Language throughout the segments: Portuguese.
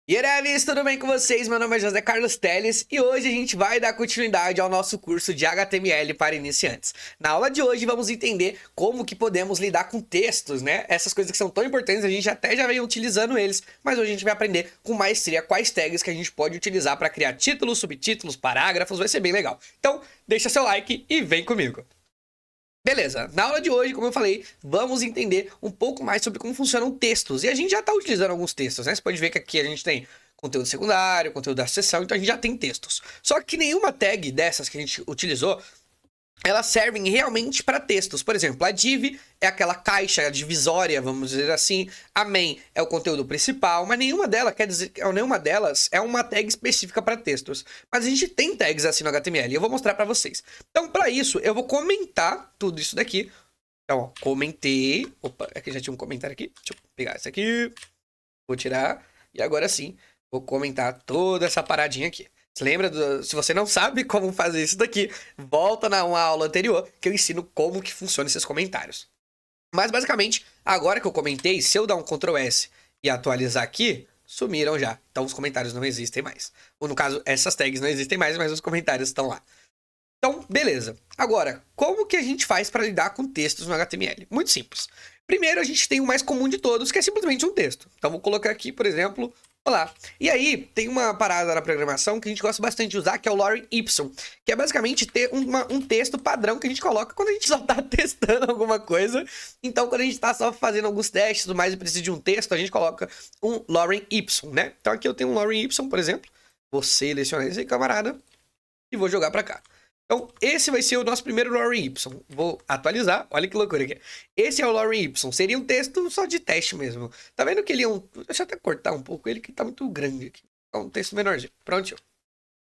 E aí, Avis, tudo bem com vocês? Meu nome é José Carlos Teles e hoje a gente vai dar continuidade ao nosso curso de HTML para iniciantes. Na aula de hoje vamos entender como que podemos lidar com textos, né? Essas coisas que são tão importantes, a gente até já vem utilizando eles, mas hoje a gente vai aprender com maestria quais tags que a gente pode utilizar para criar títulos, subtítulos, parágrafos, vai ser bem legal. Então, deixa seu like e vem comigo. Beleza, na aula de hoje, como eu falei, vamos entender um pouco mais sobre como funcionam textos. E a gente já está utilizando alguns textos, né? Você pode ver que aqui a gente tem conteúdo secundário, conteúdo da seção, então a gente já tem textos. Só que nenhuma tag dessas que a gente utilizou, elas servem realmente para textos. Por exemplo, a div é aquela caixa divisória, vamos dizer assim. A main é o conteúdo principal, mas nenhuma delas é uma tag específica para textos. Mas a gente tem tags assim no HTML e eu vou mostrar para vocês. Então, para isso, eu vou comentar tudo isso daqui. Então, ó, comentei. Opa, aqui já tinha um comentário aqui. Deixa eu pegar isso aqui. Vou tirar. E agora sim, vou comentar toda essa paradinha aqui. Se lembra, se você não sabe como fazer isso daqui, volta na uma aula anterior que eu ensino como que funciona esses comentários. Mas basicamente, agora que eu comentei, se eu dar um Ctrl S e atualizar aqui, sumiram já. Então os comentários não existem mais. Ou no caso, essas tags não existem mais, mas os comentários estão lá. Então, beleza. Agora, como que a gente faz para lidar com textos no HTML? Muito simples. Primeiro, a gente tem o mais comum de todos, que é simplesmente um texto. Então, vou colocar aqui, por exemplo, olá. E aí, tem uma parada na programação que a gente gosta bastante de usar, que é o lorem ipsum, que é basicamente ter um texto padrão que a gente coloca quando a gente só está testando alguma coisa. Então, quando a gente está só fazendo alguns testes e tudo mais e precisa de um texto, a gente coloca um lorem ipsum, né? Então, aqui eu tenho um lorem ipsum, por exemplo. Vou selecionar esse camarada e vou jogar para cá. Então, esse vai ser o nosso primeiro lorem ipsum. Vou atualizar. Olha que loucura aqui. Esse é o lorem ipsum. Seria um texto só de teste mesmo. Tá vendo que ele é um... Deixa eu até cortar um pouco ele, que tá muito grande aqui. É um texto menorzinho. Pronto.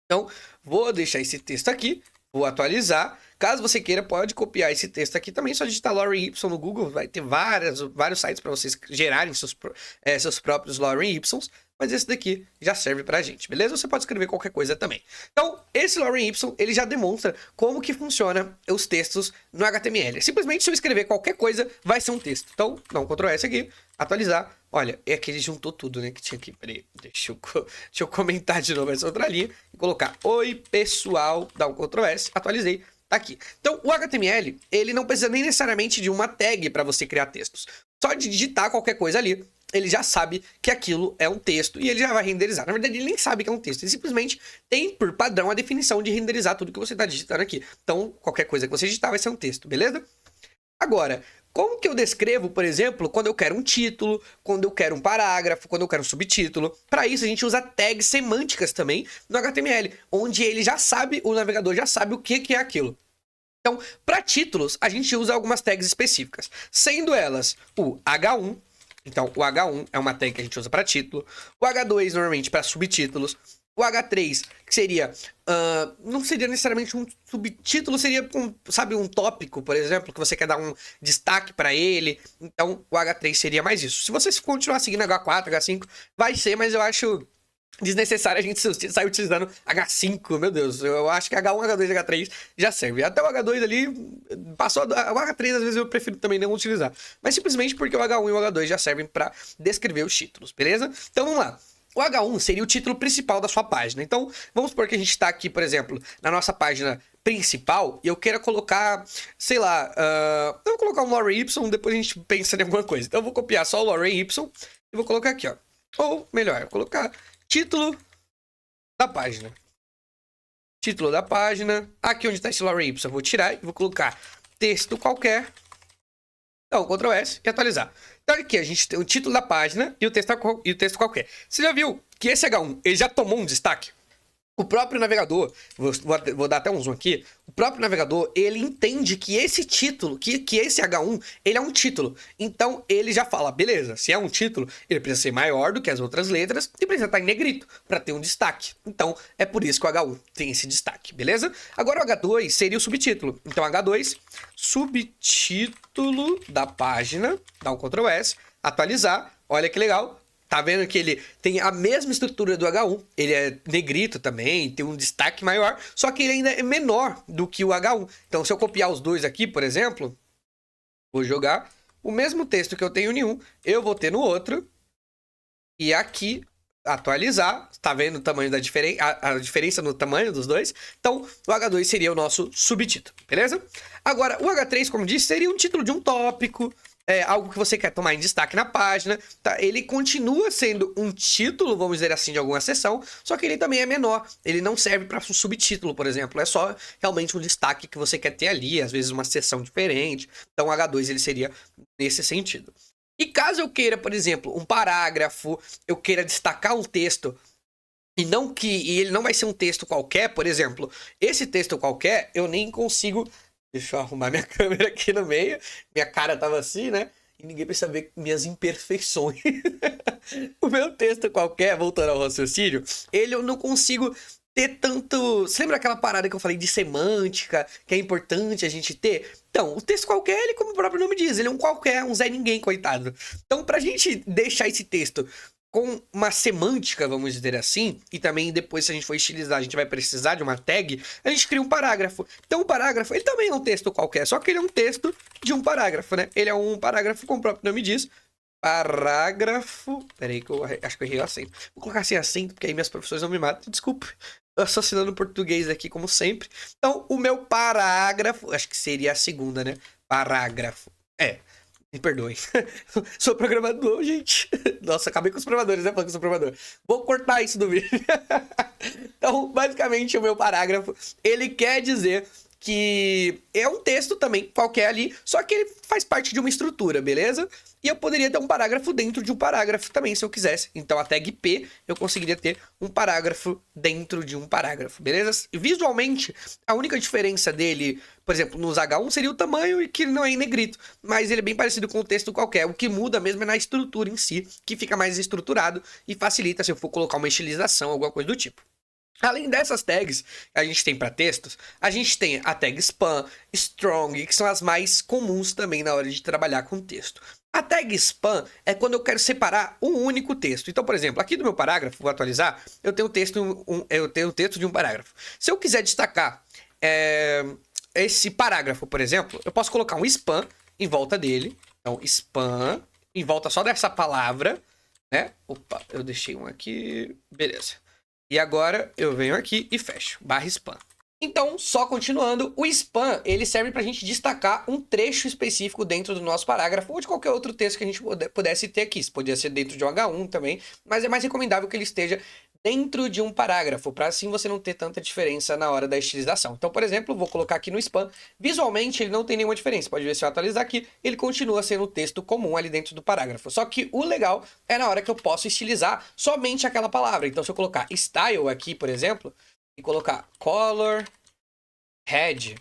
Então, vou deixar esse texto aqui. Vou atualizar. Caso você queira, pode copiar esse texto aqui também. Só digitar lorem ipsum no Google. Vai ter vários sites para vocês gerarem seus próprios lorem ipsums. Mas esse daqui já serve pra gente, beleza? Você pode escrever qualquer coisa também. Então, esse lorem ipsum, ele já demonstra como que funciona os textos no HTML. Simplesmente, se eu escrever qualquer coisa, vai ser um texto. Então, dá um Ctrl S aqui, atualizar. Olha, é que ele juntou tudo, né, que tinha aqui. Peraí, deixa eu comentar de novo essa outra linha e colocar oi, pessoal, dá um Ctrl S, atualizei. Tá aqui. Então, o HTML, ele não precisa nem necessariamente de uma tag para você criar textos. Só de digitar qualquer coisa ali, ele já sabe que aquilo é um texto e ele já vai renderizar. Na verdade, ele nem sabe que é um texto. Ele simplesmente tem por padrão a definição de renderizar tudo que você está digitando aqui. Então, qualquer coisa que você digitar vai ser um texto, beleza? Agora, como que eu descrevo, por exemplo, quando eu quero um título, quando eu quero um parágrafo, quando eu quero um subtítulo? Para isso, a gente usa tags semânticas também no HTML, onde ele já sabe, o navegador já sabe o que é aquilo. Então, para títulos, a gente usa algumas tags específicas, sendo elas o H1. Então, o H1 é uma tag que a gente usa para título, o H2 normalmente para subtítulos, o H3, que seria, não seria necessariamente um subtítulo, seria, sabe, um tópico, por exemplo, que você quer dar um destaque para ele. Então, o H3 seria mais isso. Se você continuar seguindo H4, H5, vai ser, mas eu acho desnecessário a gente sair utilizando H5, meu Deus. Eu acho que H1, H2 H3 já serve. Até o H2 ali, passou. O H3 às vezes eu prefiro também não utilizar. Mas simplesmente porque o H1 e o H2 já servem para descrever os títulos, beleza? Então vamos lá. O H1 seria o título principal da sua página. Então, vamos supor que a gente está aqui, por exemplo, na nossa página principal e eu queira colocar, sei lá, eu vou colocar um lorem ipsum, depois a gente pensa em alguma coisa. Então, eu vou copiar só o lorem ipsum e vou colocar aqui, ó. Ou, melhor, vou colocar título da página. Título da página. Aqui onde está esse lorem ipsum, eu vou tirar e vou colocar texto qualquer. Então, Ctrl S e atualizar. Então aqui a gente tem o título da página e o texto qualquer. Você já viu que esse H1 ele já tomou um destaque? O próprio navegador, vou dar até um zoom aqui, o próprio navegador, ele entende que esse título, que esse H1, ele é um título. Então, ele já fala, beleza, se é um título, ele precisa ser maior do que as outras letras e precisa estar em negrito para ter um destaque. Então, é por isso que o H1 tem esse destaque, beleza? Agora, o H2 seria o subtítulo. Então, H2, subtítulo da página, dá um Ctrl S, atualizar, olha que legal. Tá vendo que ele tem a mesma estrutura do H1, ele é negrito também, tem um destaque maior, só que ele ainda é menor do que o H1. Então, se eu copiar os dois aqui, por exemplo, vou jogar o mesmo texto que eu tenho em um, eu vou ter no outro, e aqui atualizar, tá vendo o tamanho da a diferença no tamanho dos dois? Então, o H2 seria o nosso subtítulo, beleza? Agora, o H3, como disse, seria um título de um tópico, algo que você quer tomar em destaque na página, tá? Ele continua sendo um título, vamos dizer assim, de alguma seção, só que ele também é menor. Ele não serve para um subtítulo, por exemplo. É só realmente um destaque que você quer ter ali, às vezes uma seção diferente. Então, o H2 ele seria nesse sentido. E caso eu queira, por exemplo, um parágrafo, eu queira destacar um texto e ele não vai ser um texto qualquer, por exemplo, esse texto qualquer, eu nem consigo. Deixa eu arrumar minha câmera aqui no meio. Minha cara tava assim, né? E ninguém precisa ver minhas imperfeições. O meu texto qualquer, voltando ao raciocínio, ele eu não consigo ter tanto. Você lembra aquela parada que eu falei de semântica, que é importante a gente ter? Então, o texto qualquer, ele, como o próprio nome diz, ele é um qualquer, um Zé Ninguém, coitado. Então, pra gente deixar esse texto com uma semântica, vamos dizer assim, e também depois, se a gente for estilizar, a gente vai precisar de uma tag, a gente cria um parágrafo. Então, o parágrafo, ele também é um texto qualquer, só que ele é um texto de um parágrafo, né? Ele é um parágrafo, como o próprio nome diz, parágrafo. Peraí, que eu acho que eu errei o acento. Vou colocar sem acento, porque aí minhas professores não me matam. Desculpa. Eu assassinando português aqui, como sempre. Então, o meu parágrafo. Acho que seria a segunda, né? Parágrafo. Me perdoem. Sou programador, gente. Nossa, acabei com os programadores, né? Falando que sou programador. Vou cortar isso do vídeo. Então, basicamente, o meu parágrafo, ele quer dizer que é um texto também, qualquer ali, só que ele faz parte de uma estrutura, beleza? E eu poderia ter um parágrafo dentro de um parágrafo também, se eu quisesse. Então, a tag P, eu conseguiria ter um parágrafo dentro de um parágrafo, beleza? Visualmente, a única diferença dele, por exemplo, nos H1 seria o tamanho e que ele não é em negrito. Mas ele é bem parecido com o texto qualquer. O que muda mesmo é na estrutura em si, que fica mais estruturado e facilita se eu for colocar uma estilização, alguma coisa do tipo. Além dessas tags que a gente tem para textos, a gente tem a tag spam, strong, que são as mais comuns também na hora de trabalhar com texto. A tag spam é quando eu quero separar um único texto. Então, por exemplo, aqui do meu parágrafo, vou atualizar, eu tenho o texto de um parágrafo. Se eu quiser destacar esse parágrafo, por exemplo, eu posso colocar um spam em volta dele. Então, spam em volta só dessa palavra, né? Opa, eu deixei um aqui. Beleza. E agora eu venho aqui e fecho, barra spam. Então, só continuando, o spam, ele serve pra gente destacar um trecho específico dentro do nosso parágrafo ou de qualquer outro texto que a gente pudesse ter aqui. Isso podia ser dentro de um H1 também, mas é mais recomendável que ele esteja dentro de um parágrafo, para assim você não ter tanta diferença na hora da estilização. Então, por exemplo, vou colocar aqui no spam. Visualmente, ele não tem nenhuma diferença. Pode ver se eu atualizar aqui, ele continua sendo o texto comum ali dentro do parágrafo. Só que o legal é na hora que eu posso estilizar somente aquela palavra. Então, se eu colocar style aqui, por exemplo, e colocar color head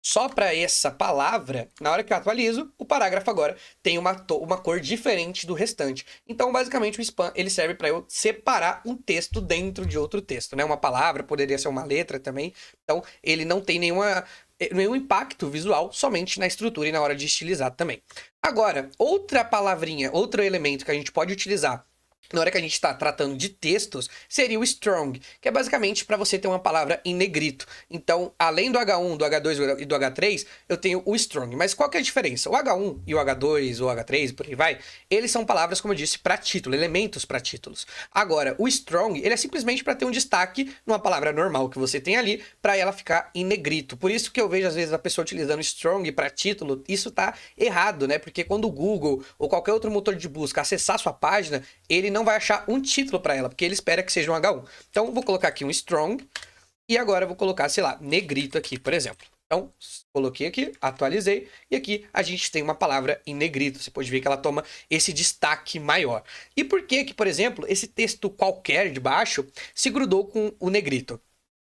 só para essa palavra, na hora que eu atualizo, o parágrafo agora tem uma cor diferente do restante. Então, basicamente, o spam ele serve para eu separar um texto dentro de outro texto, né? Uma palavra, poderia ser uma letra também. Então, ele não tem nenhum impacto visual, somente na estrutura e na hora de estilizar também. Agora, outra palavrinha, outro elemento que a gente pode utilizar na hora que a gente está tratando de textos, seria o strong, que é basicamente para você ter uma palavra em negrito. Então, além do H1, do H2 e do H3, eu tenho o strong. Mas qual que é a diferença? O H1 e o H2, ou H3, por aí vai, eles são palavras, como eu disse, para título, elementos para títulos. Agora, o strong, ele é simplesmente para ter um destaque numa palavra normal que você tem ali, para ela ficar em negrito. Por isso que eu vejo, às vezes, a pessoa utilizando strong para título, isso tá errado, né? Porque quando o Google ou qualquer outro motor de busca acessar sua página, ele não vai achar um título para ela, porque ele espera que seja um H1. Então, vou colocar aqui um strong e agora eu vou colocar, sei lá, negrito aqui, por exemplo. Então, coloquei aqui, atualizei e aqui a gente tem uma palavra em negrito. Você pode ver que ela toma esse destaque maior. E por que que, por exemplo, esse texto qualquer de baixo se grudou com o negrito?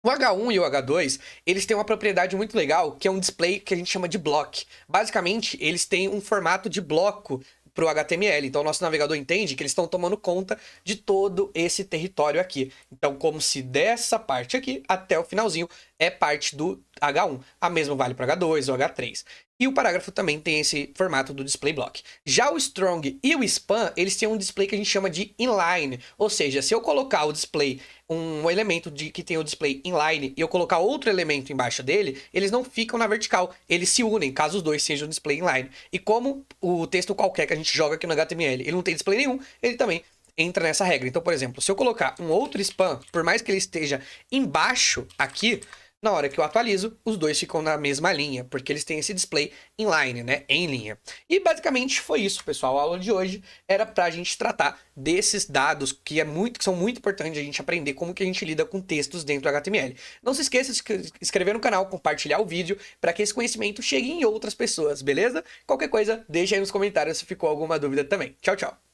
O H1 e o H2, eles têm uma propriedade muito legal, que é um display que a gente chama de block. Basicamente, eles têm um formato de bloco para o HTML. Então, o nosso navegador entende que eles estão tomando conta de todo esse território aqui. Então, como se dessa parte aqui até o finalzinho é parte do H1. A mesma vale para H2 ou H3. E o parágrafo também tem esse formato do display block. Já o strong e o spam, eles têm um display que a gente chama de inline. Ou seja, se eu colocar o display, um elemento que tem o display inline, e eu colocar outro elemento embaixo dele, eles não ficam na vertical. Eles se unem, caso os dois sejam display inline. E como o texto qualquer que a gente joga aqui no HTML, ele não tem display nenhum, ele também entra nessa regra. Então, por exemplo, se eu colocar um outro span, por mais que ele esteja embaixo aqui, na hora que eu atualizo, os dois ficam na mesma linha, porque eles têm esse display inline, né? Em linha. E basicamente foi isso, pessoal. A aula de hoje era pra gente tratar desses dados que são muito importantes a gente aprender como que a gente lida com textos dentro do HTML. Não se esqueça de se inscrever no canal, compartilhar o vídeo para que esse conhecimento chegue em outras pessoas, beleza? Qualquer coisa, deixa aí nos comentários se ficou alguma dúvida também. Tchau, tchau!